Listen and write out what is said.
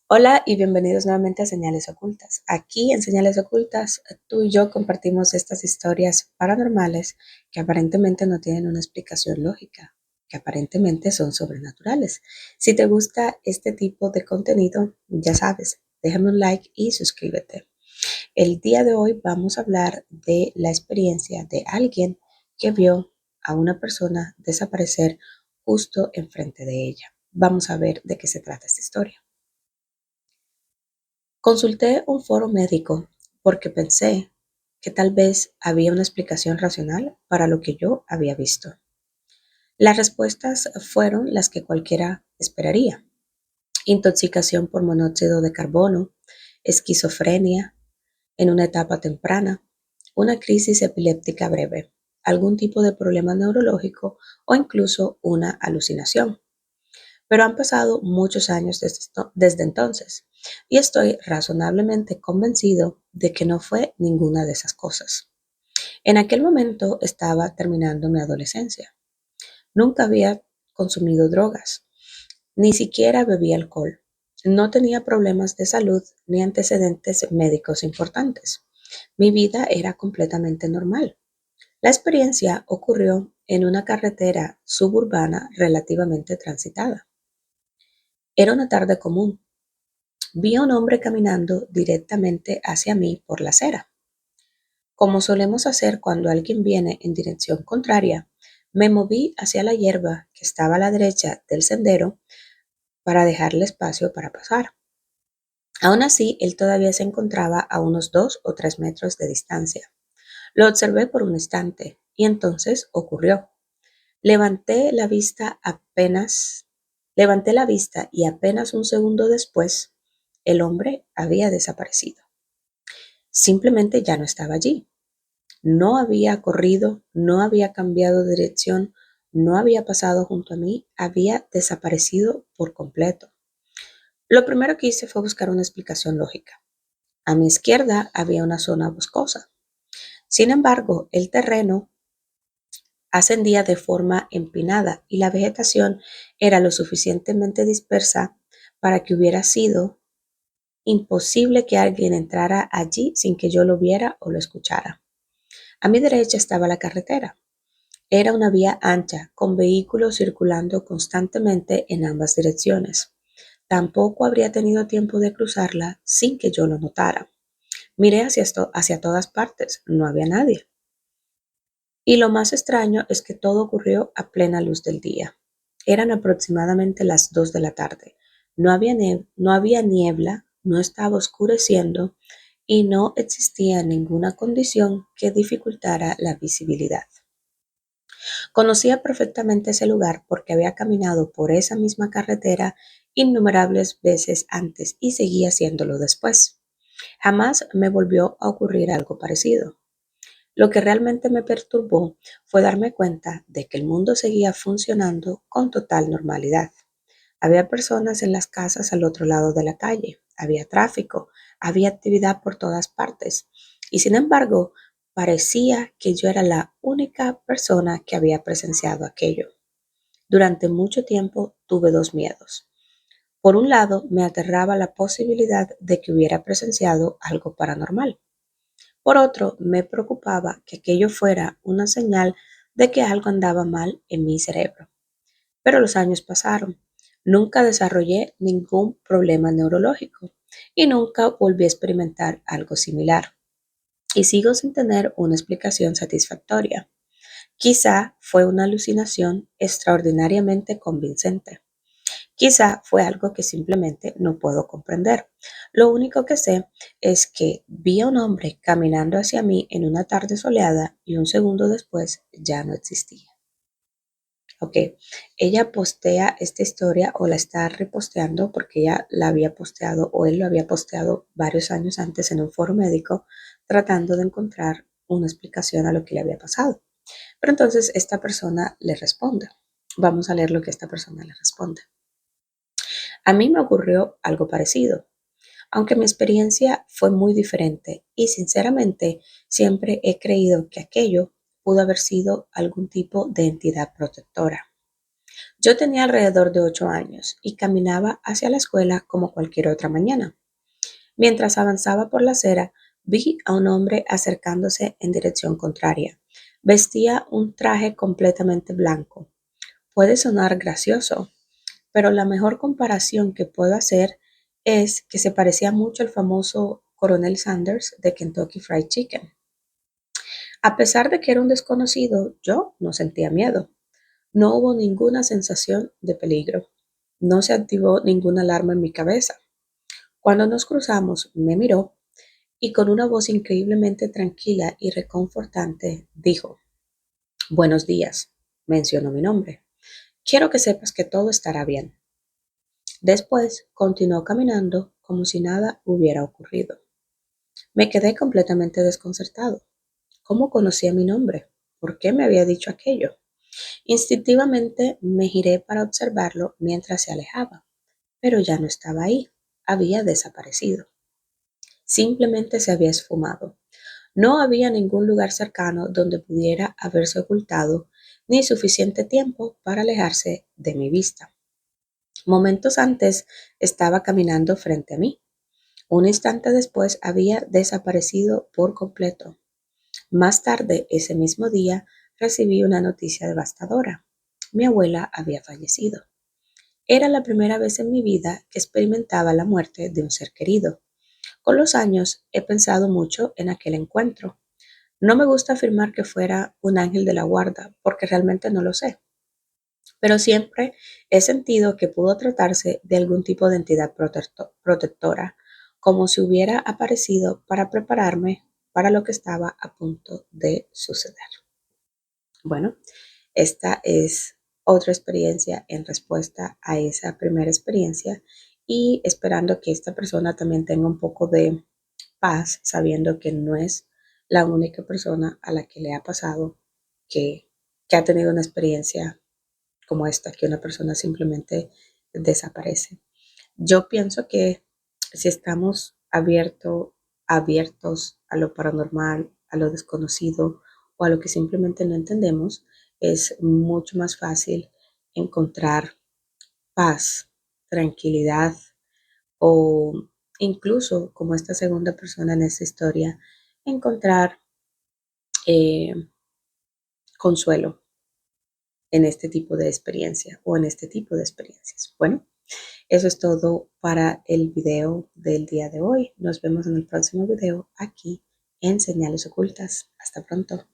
Hola y bienvenidos nuevamente a Señales Ocultas. Aquí en Señales Ocultas, tú y yo compartimos estas historias paranormales que aparentemente no tienen una explicación lógica, que aparentemente son sobrenaturales. Si te gusta este tipo de contenido, ya sabes, déjame un like y suscríbete. El día de hoy vamos a hablar de la experiencia de alguien que vio a una persona desaparecer justo enfrente de ella. Vamos a ver de qué se trata esta historia. Consulté un foro médico porque pensé que tal vez había una explicación racional para lo que yo había visto. Las respuestas fueron las que cualquiera esperaría: intoxicación por monóxido de carbono, esquizofrenia en una etapa temprana, una crisis epiléptica breve, algún tipo de problema neurológico o incluso una alucinación. Pero han pasado muchos años desde entonces y estoy razonablemente convencido de que no fue ninguna de esas cosas. En aquel momento estaba terminando mi adolescencia. Nunca había consumido drogas, ni siquiera bebía alcohol. No tenía problemas de salud ni antecedentes médicos importantes. Mi vida era completamente normal. La experiencia ocurrió en una carretera suburbana relativamente transitada. Era una tarde común. Vi a un hombre caminando directamente hacia mí por la acera. Como solemos hacer cuando alguien viene en dirección contraria, me moví hacia la hierba que estaba a la derecha del sendero para dejarle espacio para pasar. Aún así, él todavía se encontraba a unos 2 o 3 metros de distancia. Lo observé por un instante y entonces ocurrió. Levanté la vista apenas, levanté la vista y apenas un segundo después, el hombre había desaparecido. Simplemente ya no estaba allí. No había corrido, no había cambiado de dirección, no había pasado junto a mí, había desaparecido por completo. Lo primero que hice fue buscar una explicación lógica. A mi izquierda había una zona boscosa. Sin embargo, el terreno ascendía de forma empinada y la vegetación era lo suficientemente dispersa para que hubiera sido imposible que alguien entrara allí sin que yo lo viera o lo escuchara. A mi derecha estaba la carretera. Era una vía ancha, con vehículos circulando constantemente en ambas direcciones. Tampoco habría tenido tiempo de cruzarla sin que yo lo notara. Miré hacia todas partes, no había nadie. Y lo más extraño es que todo ocurrió a plena luz del día. Eran aproximadamente las 2 de la tarde. No había niebla, no estaba oscureciendo y no existía ninguna condición que dificultara la visibilidad. Conocía perfectamente ese lugar porque había caminado por esa misma carretera innumerables veces antes y seguía haciéndolo después. Jamás me volvió a ocurrir algo parecido. Lo que realmente me perturbó fue darme cuenta de que el mundo seguía funcionando con total normalidad. Había personas en las casas al otro lado de la calle, había tráfico, había actividad por todas partes. Y sin embargo, parecía que yo era la única persona que había presenciado aquello. Durante mucho tiempo tuve dos miedos. Por un lado, me aterraba la posibilidad de que hubiera presenciado algo paranormal. Por otro, me preocupaba que aquello fuera una señal de que algo andaba mal en mi cerebro. Pero los años pasaron. Nunca desarrollé ningún problema neurológico y nunca volví a experimentar algo similar. Y sigo sin tener una explicación satisfactoria. Quizá fue una alucinación extraordinariamente convincente. Quizá fue algo que simplemente no puedo comprender. Lo único que sé es que vi a un hombre caminando hacia mí en una tarde soleada y un segundo después ya no existía. Ok, ella postea esta historia o la está reposteando porque ella la había posteado o él lo había posteado varios años antes en un foro médico tratando de encontrar una explicación a lo que le había pasado. Pero entonces esta persona le responde. Vamos a leer lo que esta persona le responde. A mí me ocurrió algo parecido, aunque mi experiencia fue muy diferente y sinceramente siempre he creído que aquello pudo haber sido algún tipo de entidad protectora. Yo tenía alrededor de 8 años y caminaba hacia la escuela como cualquier otra mañana. Mientras avanzaba por la acera, vi a un hombre acercándose en dirección contraria. Vestía un traje completamente blanco. Puede sonar gracioso, pero la mejor comparación que puedo hacer es que se parecía mucho al famoso Coronel Sanders de Kentucky Fried Chicken. A pesar de que era un desconocido, yo no sentía miedo. No hubo ninguna sensación de peligro. No se activó ninguna alarma en mi cabeza. Cuando nos cruzamos, me miró y con una voz increíblemente tranquila y reconfortante dijo, Buenos días, mencionó mi nombre. Quiero que sepas que todo estará bien. Después continuó caminando como si nada hubiera ocurrido. Me quedé completamente desconcertado. ¿Cómo conocía mi nombre? ¿Por qué me había dicho aquello? Instintivamente me giré para observarlo mientras se alejaba, pero ya no estaba ahí. Había desaparecido. Simplemente se había esfumado. No había ningún lugar cercano donde pudiera haberse ocultado, ni suficiente tiempo para alejarse de mi vista. Momentos antes estaba caminando frente a mí. Un instante después había desaparecido por completo. Más tarde, ese mismo día, recibí una noticia devastadora. Mi abuela había fallecido. Era la primera vez en mi vida que experimentaba la muerte de un ser querido. Con los años he pensado mucho en aquel encuentro. No me gusta afirmar que fuera un ángel de la guarda, porque realmente no lo sé, pero siempre he sentido que pudo tratarse de algún tipo de entidad protectora, como si hubiera aparecido para prepararme para lo que estaba a punto de suceder. Bueno, esta es otra experiencia en respuesta a esa primera experiencia y esperando que esta persona también tenga un poco de paz, sabiendo que no es la única persona a la que le ha pasado que, que ha tenido una experiencia como esta, que una persona simplemente desaparece. Yo pienso que si estamos abiertos a lo paranormal, a lo desconocido o a lo que simplemente no entendemos, es mucho más fácil encontrar paz, tranquilidad o incluso, como esta segunda persona en esta historia, encontrar eh, consuelo en este tipo de experiencia o en este tipo de experiencias. Bueno, eso es todo para el video del día de hoy. Nos vemos en el próximo video aquí en Señales Ocultas. Hasta pronto.